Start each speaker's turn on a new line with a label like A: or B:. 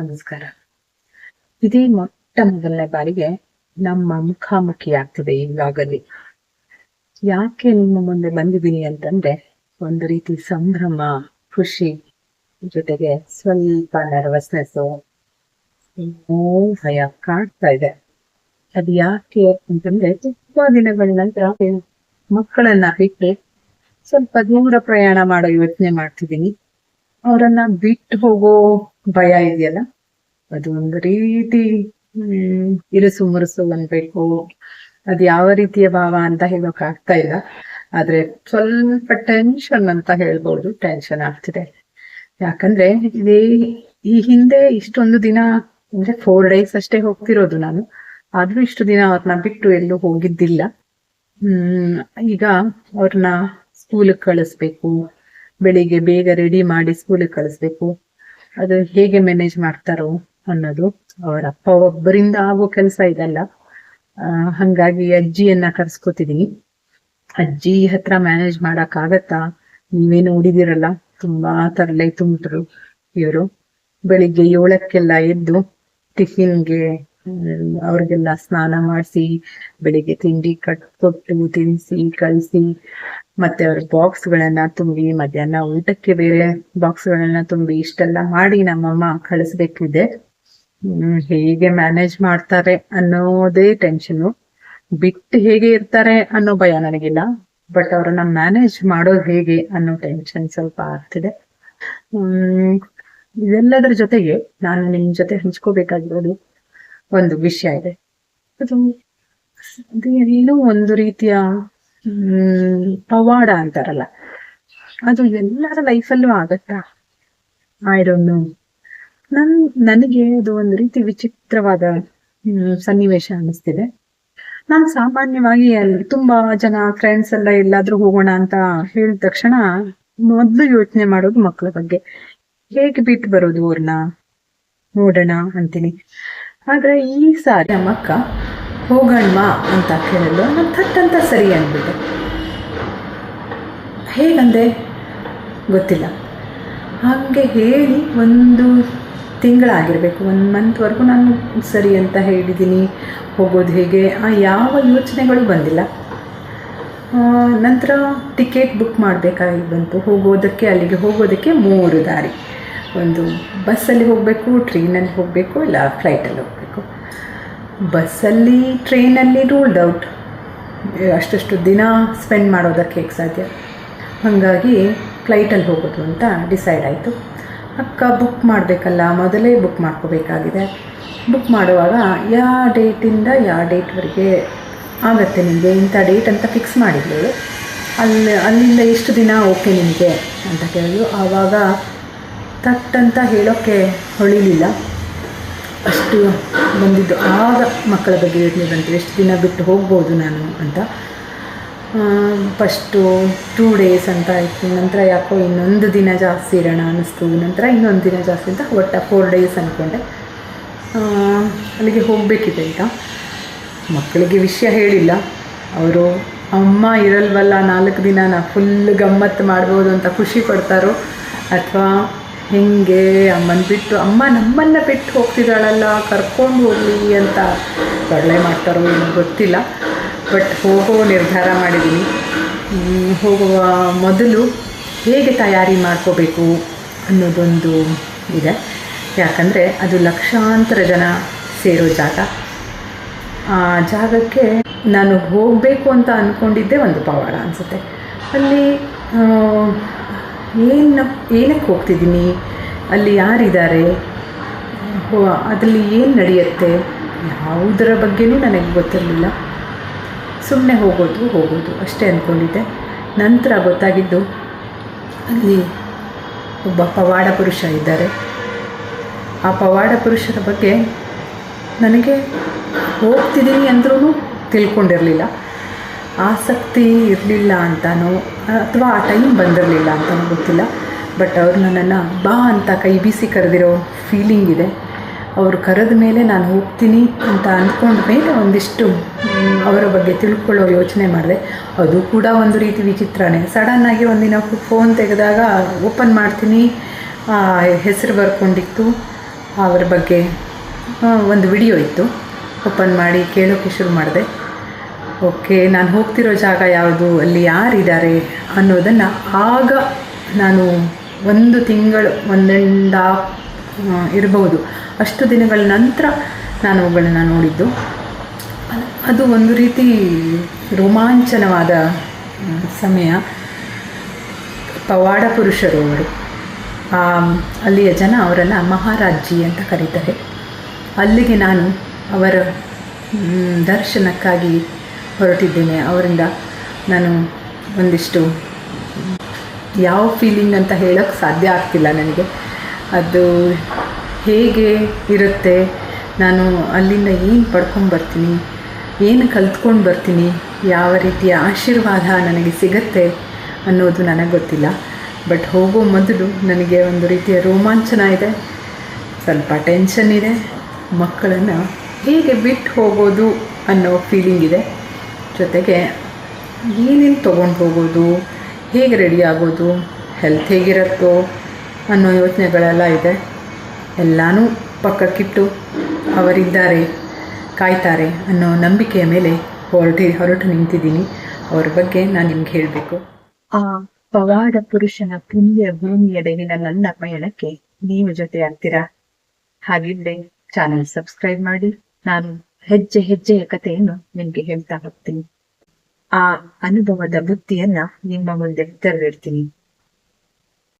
A: ನಮಸ್ಕಾರ. ಇದೇ ಮೊಟ್ಟ ಮೊದಲನೇ ಬಾರಿಗೆ ನಮ್ಮ ಮುಖಾಮುಖಿ ಆಗ್ತಿದೆ ಈಗಾಗಲೇ. ಯಾಕೆ ನಿಮ್ಮ ಮುಂದೆ ಬಂದಿದ್ದೀನಿ ಅಂತಂದ್ರೆ, ಒಂದು ರೀತಿ ಸಂಭ್ರಮ, ಖುಷಿ, ಜೊತೆಗೆ ಸ್ವಲ್ಪ ನರ್ವಸ್ನೆಸ್, ಭಯ ಕಾಡ್ತಾ ಇದೆ. ಅದು ಯಾಕೆ ಅಂತಂದ್ರೆ, ತುಂಬಾ ದಿನಗಳ ನಂತರ ಮಕ್ಕಳನ್ನ ಬಿಟ್ಟು ಸ್ವಲ್ಪ ದೂರ ಪ್ರಯಾಣ ಮಾಡೋ ಯೋಚನೆ ಮಾಡ್ತಿದ್ದೀನಿ. ಅವರನ್ನ ಬಿಟ್ಟು ಹೋಗೋ ಭಯ ಇದೆಯಲ್ಲ, ಅದು ಒಂದು ರೀತಿ ಇರುಸು ಮುರುಸು ಅನ್ಬೇಕು. ಅದು ಯಾವ ರೀತಿಯ ಭಾವ ಅಂತ ಹೇಳೋಕ್ ಆಗ್ತಾ ಇಲ್ಲ. ಆದ್ರೆ ಸ್ವಲ್ಪ ಟೆನ್ಷನ್ ಅಂತ ಹೇಳ್ಬೋದು. ಟೆನ್ಷನ್ ಆಗ್ತಿದೆ. ಯಾಕಂದ್ರೆ ಈ ಹಿಂದೆ ಇಷ್ಟೊಂದು ದಿನ ಅಂದ್ರೆ 4 days ಅಷ್ಟೇ ಹೋಗ್ತಿರೋದು ನಾನು. ಆದ್ರೂ ಇಷ್ಟು ದಿನ ಅವ್ರನ್ನ ಬಿಟ್ಟು ಎಲ್ಲೂ ಹೋಗಿದ್ದಿಲ್ಲ. ಈಗ ಅವ್ರನ್ನ ಸ್ಕೂಲಿಗೆ ಕಳಿಸ್ಬೇಕು, ಬೆಳಿಗ್ಗೆ ಬೇಗ ರೆಡಿ ಮಾಡಿ ಸ್ಕೂಲಿಗೆ ಕಳಿಸ್ಬೇಕು. ಅದು ಹೇಗೆ ಮ್ಯಾನೇಜ್ ಮಾಡ್ತಾರೋ ಅನ್ನೋದು. ಅವರ ಅಪ್ಪ ಒಬ್ಬರಿಂದ ಆಗೋ ಕೆಲಸ ಇದಲ್ಲ. ಹಂಗಾಗಿ ಅಜ್ಜಿಯನ್ನ ಕರ್ಸ್ಕೊತಿದೀನಿ. ಅಜ್ಜಿ ಹತ್ರ ಮ್ಯಾನೇಜ್ ಮಾಡಕ್ ಆಗತ್ತಾ? ನೀವೇ ನೋಡಿದಿರಲ್ಲ, ತುಂಬಾ ತರಲೆ ತುಂಬ್ರು ಇವರು. ಬೆಳಿಗ್ಗೆ 7ಕ್ಕೆಲ್ಲ ಎದ್ದು ಟಿಫಿನ್ಗೆ ಅವ್ರಿಗೆಲ್ಲ ಸ್ನಾನ ಮಾಡಿಸಿ, ಬೆಳಿಗ್ಗೆ ತಿಂಡಿ ಕೊಟ್ಟು ತಿನ್ಸಿ ಕಳಿಸಿ, ಮತ್ತೆ ಅವ್ರ ಬಾಕ್ಸ್ಗಳನ್ನ ತುಂಬಿ, ಮಧ್ಯಾಹ್ನ ಊಟಕ್ಕೆ ಬೇರೆ ಬಾಕ್ಸ್ಗಳನ್ನ ತುಂಬಿ, ಇಷ್ಟೆಲ್ಲ ಮಾಡಿ ನಮ್ಮಮ್ಮ ಕಳಿಸ್ಬೇಕಿದೆ. ಹೇಗೆ ಮ್ಯಾನೇಜ್ ಮಾಡ್ತಾರೆ ಅನ್ನೋದೇ ಟೆನ್ಷನ್. ಬಿಟ್ಟು ಹೇಗೆ ಇರ್ತಾರೆ ಅನ್ನೋ ಭಯ ನನಗಿಲ್ಲ, ಬಟ್ ಅವ್ರನ್ನ ಮ್ಯಾನೇಜ್ ಮಾಡೋದು ಹೇಗೆ ಅನ್ನೋ ಟೆನ್ಷನ್ ಸ್ವಲ್ಪ ಆಗ್ತಿದೆ. ಇದೆಲ್ಲದರ ಜೊತೆಗೆ ನಾನು ನಿಮ್ ಜೊತೆ ಹಂಚ್ಕೋಬೇಕಾಗಿರೋದು ಒಂದು ವಿಷಯ ಇದೆ. ಅದು ಏನೋ ಒಂದು ರೀತಿಯ ಪವಾಡ ಅಂತಾರಲ್ಲ, ಅದು ಎಲ್ಲರ ಲೈಫಲ್ಲೂ ಆಗತ್ತಾ? I don't know. ನನಗೆ ಅದು ಒಂದು ರೀತಿ ವಿಚಿತ್ರವಾದ ಸನ್ನಿವೇಶ ಅನ್ನಿಸ್ತಿದೆ. ನಾನು ಸಾಮಾನ್ಯವಾಗಿ ಅಲ್ಲಿ ತುಂಬಾ ಜನ ಫ್ರೆಂಡ್ಸ್ ಎಲ್ಲ ಎಲ್ಲಾದ್ರೂ ಹೋಗೋಣ ಅಂತ ಹೇಳಿದ ತಕ್ಷಣ ಮೊದ್ಲು ಯೋಚನೆ ಮಾಡೋದು ಮಕ್ಕಳ ಬಗ್ಗೆ. ಹೇಗೆ ಬಿಟ್ಟು ಬರೋದು ಅವ್ರನ್ನ ನೋಡೋಣ ಅಂತೀನಿ. ಆದ್ರೆ ಈ ಸಾರಿ ನಮ್ಮಕ್ಕ ಹೋಗೋಣ ಅಂತ ಕೇಳಲು ನಾನು ಥಟ್ಟಂತ ಸರಿ ಅಂದ್ಬಿಟ್ಟೆ. ಹೇಗಂದೆ ಗೊತ್ತಿಲ್ಲ. ಹಾಗೆ ಹೇಳಿ 1 ತಿಂಗಳಾಗಿರ್ಬೇಕು, 1 monthವರೆಗೂ ನಾನು ಸರಿ ಅಂತ ಹೇಳಿದ್ದೀನಿ. ಹೋಗೋದು ಹೇಗೆ ಯಾವ ಯೋಚನೆಗಳು ಬಂದಿಲ್ಲ. ನಂತರ ಟಿಕೆಟ್ ಬುಕ್ ಮಾಡಬೇಕಾಗಿ ಬಂತು. ಅಲ್ಲಿಗೆ ಹೋಗೋದಕ್ಕೆ 3 ದಾರಿ. ಒಂದು ಬಸ್ಸಲ್ಲಿ ಹೋಗಬೇಕು, ಟ್ರೈನಲ್ಲಿ ಹೋಗಬೇಕು, ಇಲ್ಲ ಫ್ಲೈಟಲ್ಲಿ ಹೋಗಬೇಕು. ಬಸ್ಸಲ್ಲಿ ಟ್ರೈನಲ್ಲಿ ರೂಲ್ಡ್ ಔಟ್, ಅಷ್ಟು ದಿನ ಸ್ಪೆಂಡ್ ಮಾಡೋದಕ್ಕೆ ಸಾಧ್ಯ. ಹಾಗಾಗಿ ಫ್ಲೈಟಲ್ಲಿ ಹೋಗೋದು ಅಂತ ಡಿಸೈಡ್ ಆಯಿತು. ಅಕ್ಕ ಬುಕ್ ಮಾಡಬೇಕಲ್ಲ, ಮೊದಲೇ ಬುಕ್ ಮಾಡ್ಕೋಬೇಕಾಗಿದೆ. ಬುಕ್ ಮಾಡುವಾಗ ಯಾವ ಡೇಟಿಂದ ಯಾವ ಡೇಟ್ವರೆಗೆ ಆಗುತ್ತೆ ನಿಮಗೆ, ಇಂಥ ಡೇಟ್ ಅಂತ ಫಿಕ್ಸ್ ಮಾಡಿದ್ಳು. ಅಲ್ಲಿಂದ ಎಷ್ಟು ದಿನ ಓಕೆ ನಿಮಗೆ ಅಂತ ಕೇಳಿದ್ರು. ಆವಾಗ ತಟ್ಟಂತ ಹೇಳೋಕ್ಕೆ ಹೊಳಿಲಿಲ್ಲ, ಅಷ್ಟು ಬಂದಿದ್ದು. ಆಗ ಮಕ್ಕಳ ಬಗ್ಗೆ ಯೋಚನೆ ಬಂತು, ಎಷ್ಟು ದಿನ ಬಿಟ್ಟು ಹೋಗ್ಬೋದು ನಾನು ಅಂತ. ಫಸ್ಟು 2 days ಅಂತ ಆಯಿತು. ನಂತರ ಯಾಕೋ ಇನ್ನೊಂದು ದಿನ ಜಾಸ್ತಿ ಇರೋಣ ಅನ್ನಿಸ್ತು. ನಂತರ ಇನ್ನೊಂದು ದಿನ ಜಾಸ್ತಿ ಅಂತ ಒಟ್ಟು 4 days ಅಂದ್ಕೊಂಡೆ. ಅಲ್ಲಿಗೆ ಹೋಗಬೇಕಿದೆ. ಈಗ ಮಕ್ಕಳಿಗೆ ವಿಷಯ ಹೇಳಿಲ್ಲ. ಅವರು ಅಮ್ಮ ಇರಲ್ವಲ್ಲ 4 ದಿನ, ನಾ ಫುಲ್ ಗಮ್ಮತ್ತು ಮಾಡ್ಬೋದು ಅಂತ ಖುಷಿ ಪಡ್ತಾರೋ, ಅಥವಾ ಹೇಗೆ ಅಮ್ಮ ನಮ್ಮನ್ನು ಬಿಟ್ಟು ಹೋಗ್ತಿದ್ದಾಳಲ್ಲ, ಕರ್ಕೊಂಡು ಹೋಗಲಿ ಅಂತ ಒಳ್ಳೆ ಮಾಡ್ತಾರೋ ಏನೋ ಗೊತ್ತಿಲ್ಲ. ಬಟ್ ಹೋಗೋ ನಿರ್ಧಾರ ಮಾಡಿದ್ದೀನಿ. ಹೋಗುವ ಮೊದಲು ಹೇಗೆ ತಯಾರಿ ಮಾಡ್ಕೋಬೇಕು ಅನ್ನೋದೊಂದು ಇದೆ. ಯಾಕಂದರೆ ಅದು ಲಕ್ಷಾಂತರ ಜನ ಸೇರೋ ಜಾಗ. ಆ ಜಾಗಕ್ಕೆ ನಾನು ಹೋಗಬೇಕು ಅಂತ ಅಂದ್ಕೊಂಡಿದ್ದೆ ಒಂದು ಪವಾಡ ಅನಿಸುತ್ತೆ. ಅಲ್ಲಿ ಏನಕ್ಕೆ ಹೋಗ್ತಿದ್ದೀನಿ, ಅಲ್ಲಿ ಯಾರಿದ್ದಾರೆ, ಅದರಲ್ಲಿ ಏನು ನಡೆಯುತ್ತೆ, ಯಾವುದರ ಬಗ್ಗೆನೂ ನನಗೆ ಗೊತ್ತಿರಲಿಲ್ಲ. ಸುಮ್ಮನೆ ಹೋಗೋದು ಅಷ್ಟೇ ಅಂದ್ಕೊಂಡಿದ್ದೆ. ನಂತರ ಗೊತ್ತಾಗಿದ್ದು ಅಲ್ಲಿ ಒಬ್ಬ ಪವಾಡ ಪುರುಷ ಇದ್ದಾರೆ. ಆ ಪವಾಡ ಪುರುಷರ ಬಗ್ಗೆ ನನಗೆ ಹೋಗ್ತಿದ್ದೀನಿ ಅಂದ್ರೂ ತಿಳ್ಕೊಂಡಿರಲಿಲ್ಲ. ಆಸಕ್ತಿ ಇರಲಿಲ್ಲ ಅಂತನೋ ಅಥವಾ ಆ ಟೈಮ್ ಬಂದಿರಲಿಲ್ಲ ಅಂತನೋ ಗೊತ್ತಿಲ್ಲ. ಬಟ್ ಅವ್ರು ನನ್ನನ್ನು ಬಾ ಅಂತ ಕೈ ಬೀಸಿ ಕರೆದಿರೋ ಫೀಲಿಂಗ್ ಇದೆ. ಅವರು ಕರೆದ ಮೇಲೆ ನಾನು ಹೋಗ್ತೀನಿ ಅಂತ ಅಂದ್ಕೊಂಡ ಮೇಲೆ ಒಂದಿಷ್ಟು ಅವರ ಬಗ್ಗೆ ತಿಳ್ಕೊಳ್ಳೋ ಯೋಚನೆ ಮಾಡಿದೆ. ಅದು ಕೂಡ ಒಂದು ರೀತಿ ವಿಚಿತ್ರನೇ. ಸಡನ್ನಾಗಿ ಒಂದಿನ ಫೋನ್ ತೆಗೆದಾಗ ಓಪನ್ ಮಾಡ್ತೀನಿ, ಹೆಸರು ಬರ್ಕೊಂಡಿತ್ತು. ಅವರ ಬಗ್ಗೆ ಒಂದು ವಿಡಿಯೋ ಇತ್ತು, ಓಪನ್ ಮಾಡಿ ಕೇಳೋಕ್ಕೆ ಶುರು ಮಾಡಿದೆ. ಓಕೆ, ನಾನು ಹೋಗ್ತಿರೋ ಜಾಗ ಯಾವುದು, ಅಲ್ಲಿ ಯಾರಿದ್ದಾರೆ ಅನ್ನೋದನ್ನು ಆಗ ನಾನು 1 ತಿಂಗಳು 1.5 ಇರಬಹುದು ಅಷ್ಟು ದಿನಗಳ ನಂತರ ನಾನು ಅವುಗಳನ್ನು ನೋಡಿದ್ದು. ಅದು ಒಂದು ರೀತಿ ರೋಮಾಂಚನವಾದ ಸಮಯ. ಪವಾಡ ಪುರುಷರು ಅವರು. ಅಲ್ಲಿಯ ಜನ ಅವರನ್ನು ಮಹಾರಾಜ್ಜಿ ಅಂತ ಕರೀತಾರೆ. ಅಲ್ಲಿಗೆ ನಾನು ಅವರ ದರ್ಶನಕ್ಕಾಗಿ ಹೊರಟಿದ್ದೇನೆ. ಅವರಿಂದ ನಾನು ಒಂದಿಷ್ಟು ಯಾವ ಫೀಲಿಂಗ್ ಅಂತ ಹೇಳೋಕ್ಕೆ ಸಾಧ್ಯ ಆಗ್ತಿಲ್ಲ ನನಗೆ. ಅದು ಹೇಗೆ ಇರುತ್ತೆ, ನಾನು ಅಲ್ಲಿಂದ ಏನು ಪಡ್ಕೊಂಡ್ಬರ್ತೀನಿ, ಏನು ಕಲ್ತ್ಕೊಂಡು ಬರ್ತೀನಿ, ಯಾವ ರೀತಿಯ ಆಶೀರ್ವಾದ ನನಗೆ ಸಿಗತ್ತೆ ಅನ್ನೋದು ನನಗೆ ಗೊತ್ತಿಲ್ಲ. ಬಟ್ ಹೋಗೋ ಮೊದಲು ನನಗೆ ಒಂದು ರೀತಿಯ ರೋಮಾಂಚನ ಇದೆ, ಸ್ವಲ್ಪ ಟೆನ್ಷನ್ ಇದೆ. ಮಕ್ಕಳನ್ನು ಹೇಗೆ ಬಿಟ್ಟು ಹೋಗೋದು ಅನ್ನೋ ಫೀಲಿಂಗ್ ಇದೆ. ಜೊತೆಗೆ ಏನೇನು ತೊಗೊಂಡು ಹೋಗೋದು, ಹೇಗೆ ರೆಡಿ ಆಗೋದು, ಹೆಲ್ತ್ ಹೇಗಿರುತ್ತೋ ಅನ್ನೋ ಯೋಚನೆಗಳೆಲ್ಲ ಇದೆ. ಎಲ್ಲನೂ ಪಕ್ಕಕ್ಕಿಟ್ಟು ಅವರಿದ್ದಾರೆ, ಕಾಯ್ತಾರೆ ಅನ್ನೋ ನಂಬಿಕೆಯ ಮೇಲೆ ಹೊರಟು ನಿಂತಿದ್ದೀನಿ. ಅವ್ರ ಬಗ್ಗೆ ನಾನು ನಿಮ್ಗೆ ಹೇಳಬೇಕು. ಆ ಪವಾಡ ಪುರುಷನ ಪುಣ್ಯ ಭೂಮಿಯಡೆಗಿನ ನನ್ನ ಪಯಣಕ್ಕೆ ನೀವು ಜೊತೆ ಆಗ್ತೀರಾ? ಹಾಗಿದ್ರೆ ಚಾನೆಲ್ ಸಬ್ಸ್ಕ್ರೈಬ್ ಮಾಡಿ. ನಾನು ಹೆಜ್ಜೆ ಹೆಜ್ಜೆಯ ಕಥೆಯನ್ನು ನಿಮ್ಗೆ ಹೇಳ್ತಾ ಹೋಗ್ತೀನಿ. ಆ ಅನುಭವದ ಬುತ್ತಿಯನ್ನ ನಿಮ್ಮ ಮುಂದೆ ತೆರೆದಿಡ್ತೀನಿ.